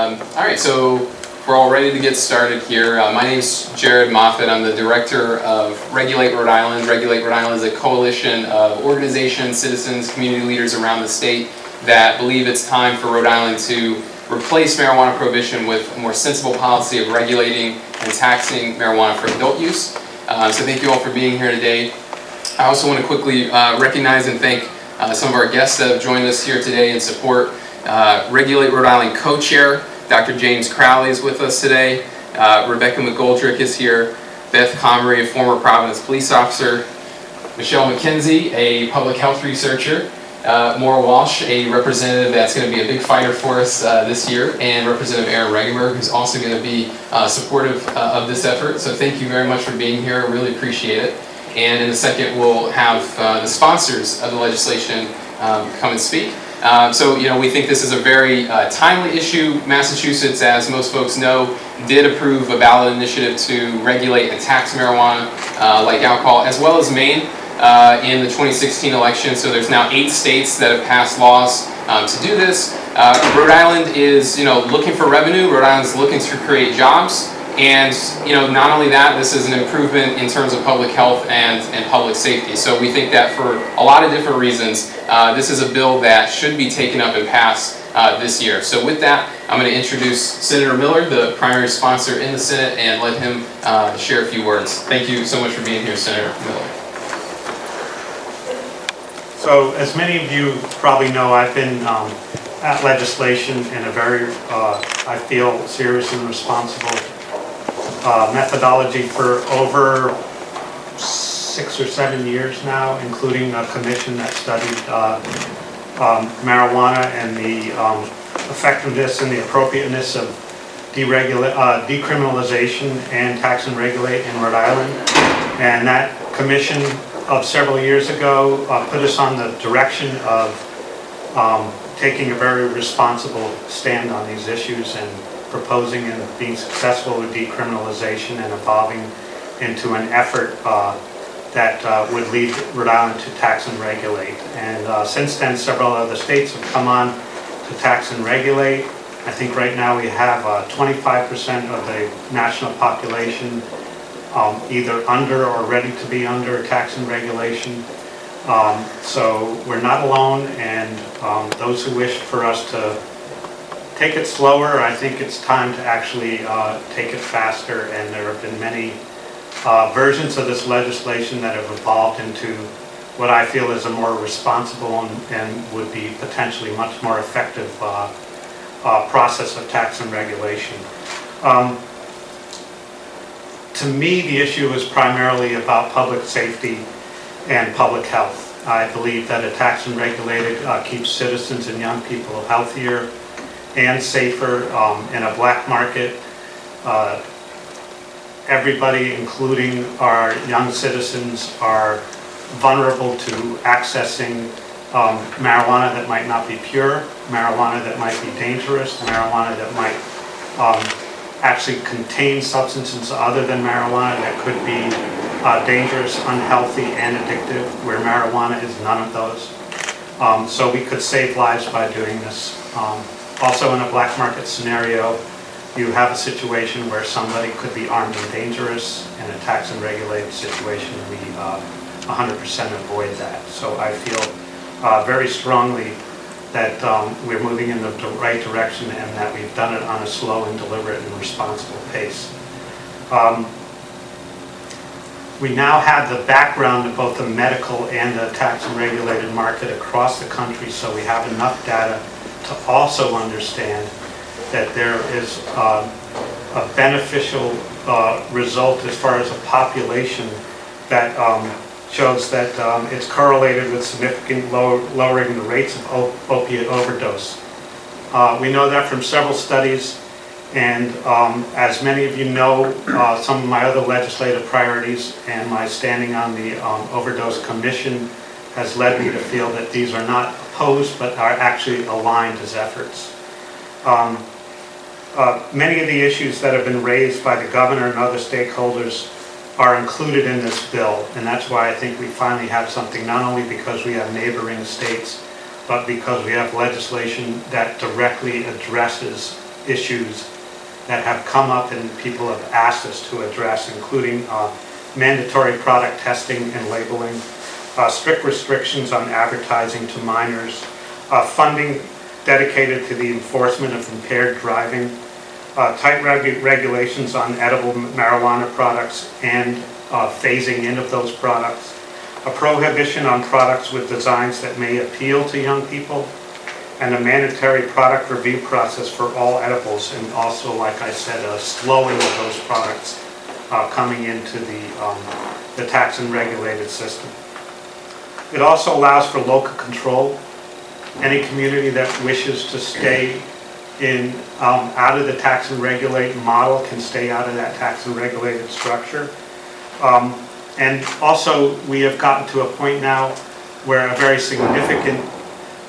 All right, so we're all ready to get started here. My name's Jared Moffett. I'm the director of Regulate Rhode Island. Regulate Rhode Island is a coalition of organizations, citizens, community leaders around the state that believe it's time for Rhode Island to replace marijuana prohibition with a more sensible policy of regulating and taxing marijuana for adult use. So thank you all for being here today. I also want to quickly recognize and thank some of our guests that have joined us here today in support. Regulate Rhode Island co-chair, Dr. James Crowley is with us today. Rebecca McGoldrick is here. Beth Comrie, a former Providence police officer. Michelle McKenzie, a public health researcher. Maura Walsh, a representative that's going to be a big fighter for us this year. And Representative Aaron Regenberg, who's also going to be supportive of this effort. So thank you very much for being here. I really appreciate it. And in a second, we'll have the sponsors of the legislation come and speak. So, we think this is a very timely issue. Massachusetts, as most folks know, did approve a ballot initiative to regulate and tax marijuana like alcohol, as well as Maine in the 2016 election. So there's now 8 states that have passed laws to do this. Rhode Island is, looking for revenue. Rhode Island is looking to create jobs. And not only that, this is an improvement in terms of public health and public safety. So we think that for a lot of different reasons, this is a bill that should be taken up and passed this year. So with that, I'm going to introduce Senator Miller, the primary sponsor in the Senate, and let him share a few words. Thank you so much for being here, Senator Miller. So as many of you probably know, I've been at legislation in a very, I feel, serious and responsible methodology for over 6 or 7 years now, including a commission that studied marijuana and the effectiveness and the appropriateness of decriminalization and tax and regulate in Rhode Island. And that commission of several years ago put us on the direction of taking a very responsible stand on these issues and proposing and being successful with decriminalization and evolving into an effort that would lead Rhode Island to tax and regulate. And since then, several other states have come on to tax and regulate. I think right now we have 25% of the national population either under or ready to be under tax and regulation. So we're not alone, and those who wish for us to take it slower, I think it's time to actually take it faster, and there have been many versions of this legislation that have evolved into what I feel is a more responsible and would be potentially much more effective process of tax and regulation. To me, the issue is primarily about public safety and public health. I believe that a tax and regulated keeps citizens and young people healthier and safer in a black market. Everybody, including our young citizens, are vulnerable to accessing marijuana that might not be pure, marijuana that might be dangerous, marijuana that might actually contain substances other than marijuana that could be dangerous, unhealthy, and addictive, where marijuana is none of those. So we could save lives by doing this. Also, in a black market scenario, you have a situation where somebody could be armed and dangerous. In a tax and regulated situation, we 100% avoid that. So I feel very strongly that we're moving in the right direction, and that we've done it on a slow and deliberate and responsible pace. We now have the background of both the medical and the tax and regulated market across the country, so we have enough data to also understand that there is a beneficial result as far as a population that shows that it's correlated with significant lowering the rates of opiate overdose. We know that from several studies, and as many of you know, some of my other legislative priorities and my standing on the Overdose Commission has led me to feel that these are not opposed but are actually aligned as efforts. Many of the issues that have been raised by the governor and other stakeholders are included in this bill, and that's why I think we finally have something, not only because we have neighboring states, but because we have legislation that directly addresses issues that have come up and people have asked us to address, including mandatory product testing and labeling, strict restrictions on advertising to minors, funding dedicated to the enforcement of impaired driving, tight regulations on edible marijuana products and phasing in of those products, a prohibition on products with designs that may appeal to young people, and a mandatory product review process for all edibles, and also, like I said, a slowing of those products coming into the tax and regulated system. It also allows for local control. Any community that wishes to stay in out of the tax and regulate model can stay out of that tax and regulated structure. And also, we have gotten to a point now where a very significant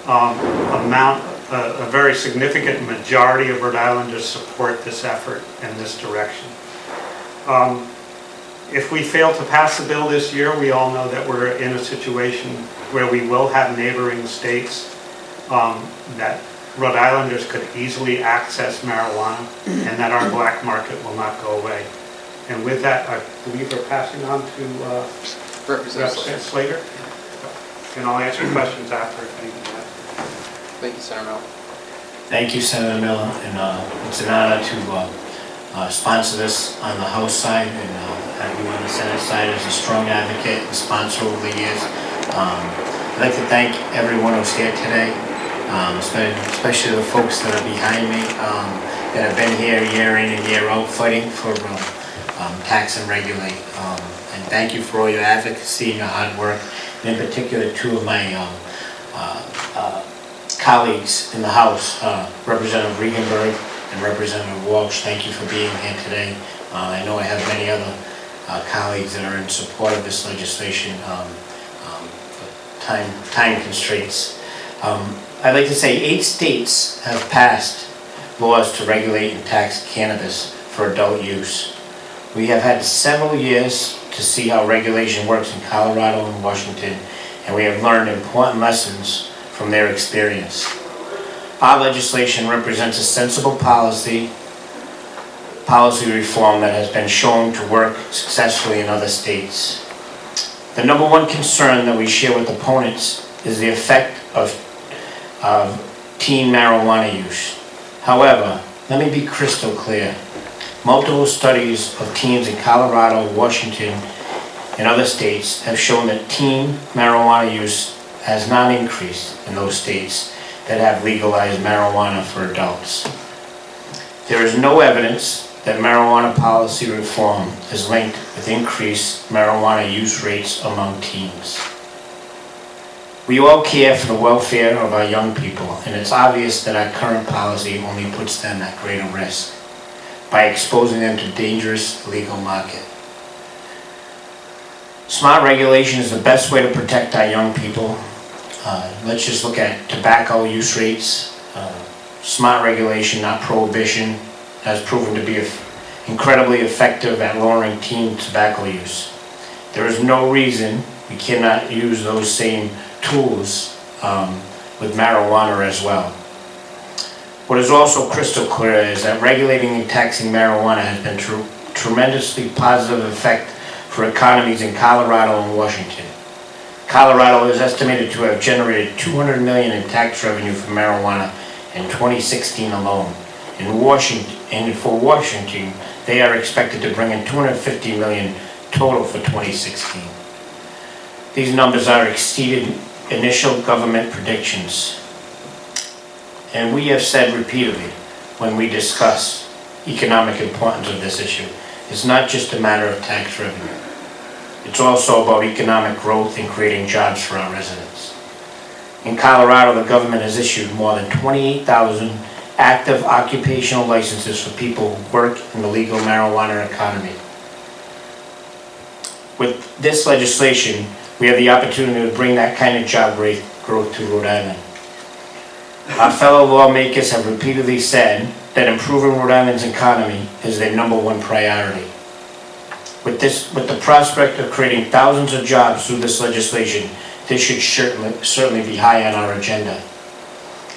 a very significant majority of Rhode Islanders support this effort and this direction. If we fail to pass the bill this year, we all know that we're in a situation where we will have neighboring states that Rhode Islanders could easily access marijuana, and that our black market will not go away. And with that, I believe we're passing on to Representative Slater. And I'll answer questions after if anything happens. Thank you, Senator Miller. Thank you, Senator Miller, and it's an honor to sponsor this on the House side, and have you on the Senate side as a strong advocate and sponsor over the years. I'd like to thank everyone who's here today, especially the folks that are behind me that have been here year in and year out fighting for tax and regulate. And thank you for all your advocacy and your hard work. And in particular, two of my colleagues in the House, Representative Regenberg and Representative Walsh, thank you for being here today. I know I have many other colleagues that are in support of this legislation. Time constraints. I'd like to say 8 states have passed laws to regulate and tax cannabis for adult use. We have had several years to see how regulation works in Colorado and Washington, and we have learned important lessons from their experience. Our legislation represents a sensible policy reform that has been shown to work successfully in other states. The number one concern that we share with opponents is the effect of teen marijuana use. However, let me be crystal clear. Multiple studies of teens in Colorado, Washington, and other states have shown that teen marijuana use has not increased in those states that have legalized marijuana for adults. There is no evidence that marijuana policy reform is linked with increased marijuana use rates among teens. We all care for the welfare of our young people, and it's obvious that our current policy only puts them at greater risk by exposing them to dangerous legal market. Smart regulation is the best way to protect our young people. Let's just look at tobacco use rates. Smart regulation, not prohibition, has proven to be incredibly effective at lowering teen tobacco use. There is no reason we cannot use those same tools with marijuana as well. What is also crystal clear is that regulating and taxing marijuana has been tremendously positive effect for economies in Colorado and Washington. Colorado is estimated to have generated $200 million in tax revenue from marijuana in 2016 alone. For Washington, they are expected to bring in $250 million total for 2016. These numbers are exceeded initial government predictions. And we have said repeatedly when we discuss economic importance of this issue, it's not just a matter of tax revenue. It's also about economic growth and creating jobs for our residents. In Colorado, the government has issued more than 28,000 active occupational licenses for people who work in the legal marijuana economy. With this legislation, we have the opportunity to bring that kind of job growth to Rhode Island. Our fellow lawmakers have repeatedly said that improving Rhode Island's economy is their #1 priority. With the prospect of creating thousands of jobs through this legislation, this should certainly be high on our agenda.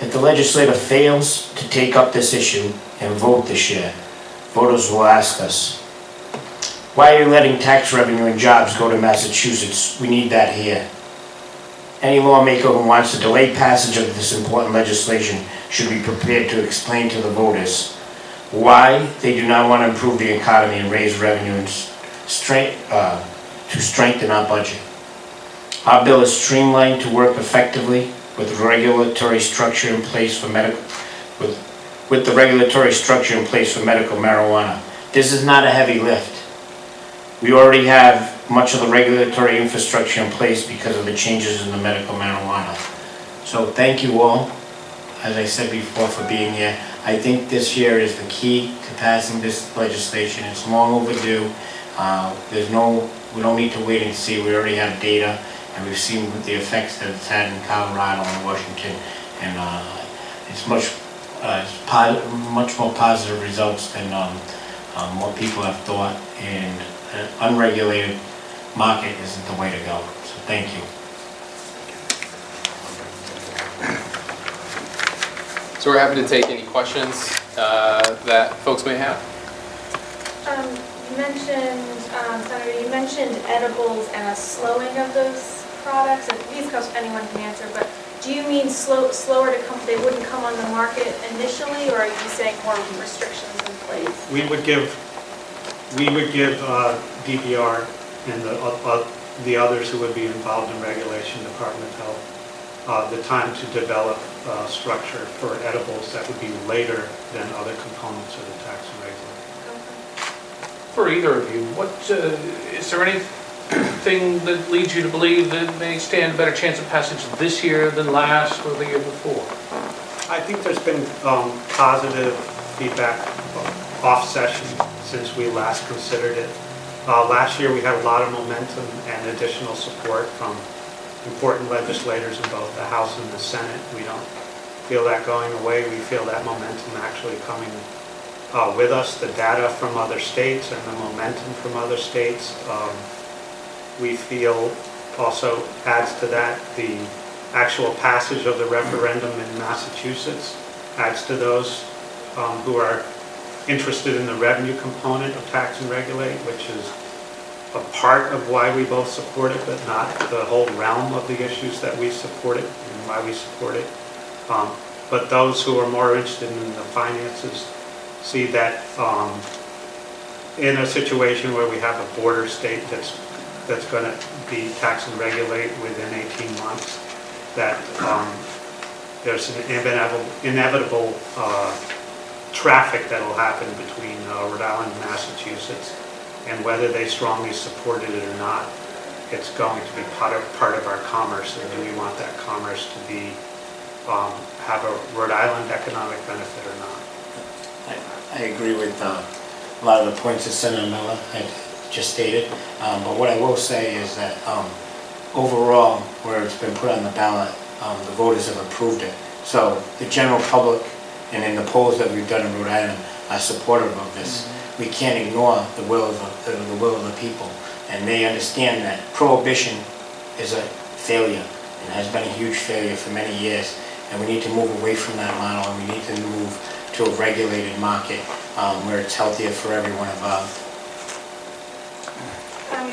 If the legislature fails to take up this issue and vote this year, voters will ask us, why are you letting tax revenue and jobs go to Massachusetts? We need that here. Any lawmaker who wants to delay passage of this important legislation should be prepared to explain to the voters why they do not want to improve the economy and raise revenue and to strengthen our budget. Our bill is streamlined to work effectively with regulatory structure in place for medical marijuana. This is not a heavy lift. We already have much of the regulatory infrastructure in place because of the changes in the medical marijuana. So thank you all, as I said before, for being here. I think this year is the key to passing this legislation. It's long overdue. We don't need to wait and see. We already have data, and we've seen the effects that it's had in Colorado and Washington, and it's much more positive results than what people have thought. And an unregulated market isn't the way to go. So thank you. So we're happy to take any questions that folks may have. Senator, you mentioned edibles and a slowing of those products. And these questions anyone can answer, but do you mean slower to come? They wouldn't come on the market initially, or are you saying more restrictions in place? We would give DBR and the others who would be involved in regulation, Department of Health, the time to develop structure for edibles that would be later than other components of the tax and regulation. For either of you, is there anything that leads you to believe that may stand a better chance of passage this year than last or the year before? I think there's been positive feedback off session since we last considered it. Last year we had a lot of momentum and additional support from important legislators in both the House and the Senate. We don't feel that going away. We feel that momentum actually coming with us. The data from other states and the momentum from other states, we feel also adds to that. The actual passage of the referendum in Massachusetts adds to those who are interested in the revenue component of tax and regulate, which is a part of why we both support it, but not the whole realm of the issues that we support it and why we support it. But those who are more interested in the finances see that in a situation where we have a border state that's going to be tax and regulate within 18 months, that there's an inevitable traffic that will happen between Rhode Island and Massachusetts, and whether they strongly supported it or not, it's going to be part of our commerce. And do we want that commerce to be have a Rhode Island economic benefit or not? I agree with a lot of the points that Senator Miller had just stated, but what I will say is that overall, where it's been put on the ballot, the voters have approved it. So the general public, and in the polls that we've done in Rhode Island, are supportive of this. We can't ignore the will of the people, and they understand that prohibition is a failure and has been a huge failure for many years, and we need to move away from that model, and we need to move to a regulated market where it's healthier for everyone involved.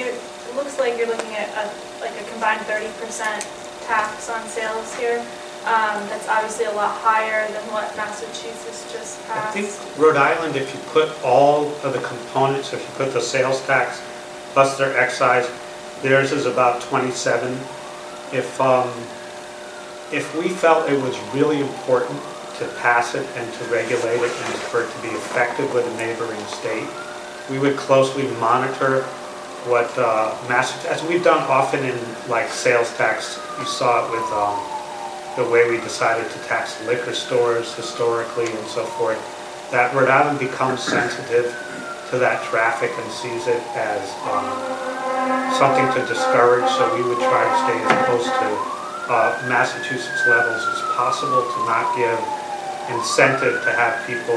It looks like you're looking at a combined 30% tax on sales here. That's obviously a lot higher than what Massachusetts just passed. I think Rhode Island, if you put all of the components, if you put the sales tax plus their excise, theirs is about 27. If we felt it was really important to pass it and to regulate it and for it to be effective with a neighboring state, we would closely monitor what Massachusetts, as we've done often in like sales tax. You saw it with the way we decided to tax liquor stores historically and so forth, that Rhode Island becomes sensitive to that traffic and sees it as something to discourage, so we would try to stay as close to Massachusetts levels as possible to not give incentive to have people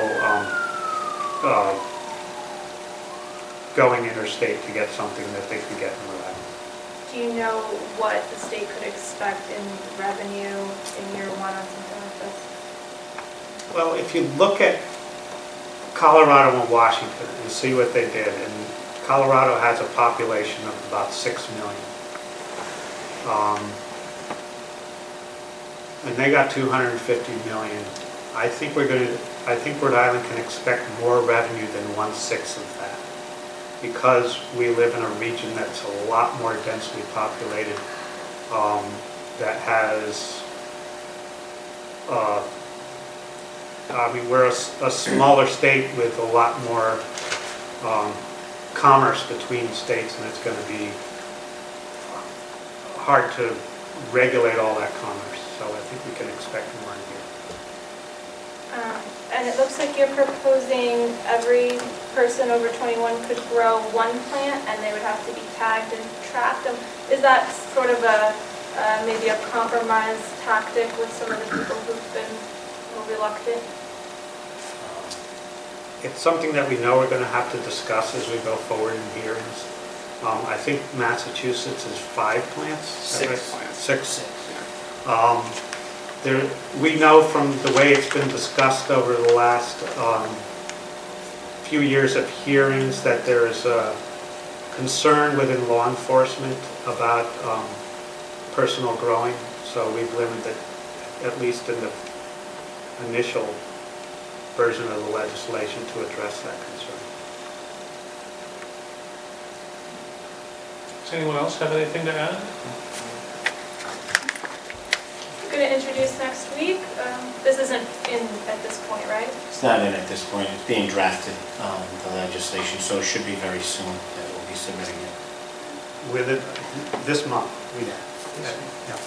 going interstate to get something that they could get in Rhode Island. Do you know what the state could expect in revenue in year one on something like this? Well, if you look at Colorado and Washington and see what they did, and Colorado has a population of about 6 million. And they got 250 million. I think Rhode Island can expect more revenue than 1/6 of that, because we live in a region that's a lot more densely populated, that has, we're a smaller state with a lot more commerce between states, and it's going to be hard to regulate all that commerce. So I think we can expect more in here. And it looks like you're proposing every person over 21 could grow one plant, and they would have to be tagged and tracked. Is that sort of maybe a compromise tactic with some of the people who've been more reluctant? It's something that we know we're going to have to discuss as we go forward in hearings. I think Massachusetts is 5 plants? Is that 6 right? plants. 6. Yeah. We know from the way it's been discussed over the last few years of hearings that there is a concern within law enforcement about personal growing, so we've limited, at least in the initial version of the legislation, to address that concern. Does anyone else have anything to add? Going to introduce next week. This isn't in at this point, right? It's not in at this point, it's being drafted, the legislation, so it should be very soon that we'll be submitting it. With it this month. Yeah. Yeah.